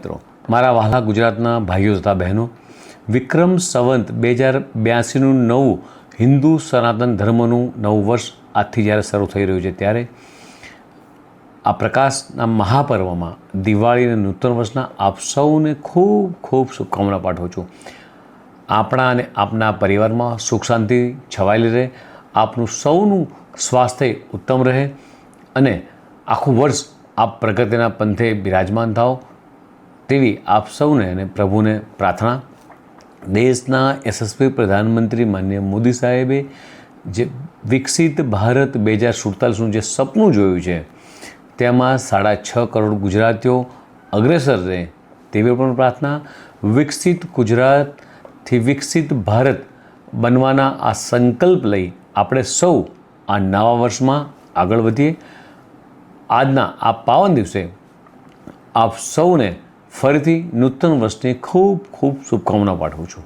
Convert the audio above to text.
મિત્રો, મારા વહાલા ગુજરાતના ભાઈઓ તથા બહેનો, વિક્રમ સંવત 2082નું નવું હિન્દુ સનાતન ધર્મનું નવું વર્ષ આજથી જ્યારે શરૂ થઈ રહ્યું છે, ત્યારે આ પ્રકાશના મહાપર્વમાં દિવાળી અને નૂતન વર્ષના આપ સૌને ખૂબ ખૂબ શુભકામના પાઠવું છું. આપણા અને આપના પરિવારમાં સુખ શાંતિ છવાયેલી રહે, આપનું સૌનું સ્વાસ્થ્ય ઉત્તમ રહે અને આખું વર્ષ આપ પ્રગતિના પંથે બિરાજમાન થાઓ તેવી આપ સૌને અને પ્રભુને પ્રાર્થના. દેશના યશસ્વી પ્રધાનમંત્રી માનનીય મોદી સાહેબે જે વિકસિત ભારત 2047નું જે સપનું જોયું છે, તેમાં 6.5 કરોડ ગુજરાતીઓ અગ્રેસર રહે તેવી પણ પ્રાર્થના. વિકસિત ગુજરાતથી વિકસિત ભારત બનવાના આ સંકલ્પ લઈ આપણે સૌ આ નવા વર્ષમાં આગળ વધીએ. આજના આ પાવન દિવસે આપ સૌને ફરીથી નૂતન વર્ષની ખૂબ ખૂબ શુભકામના પાઠવું છું.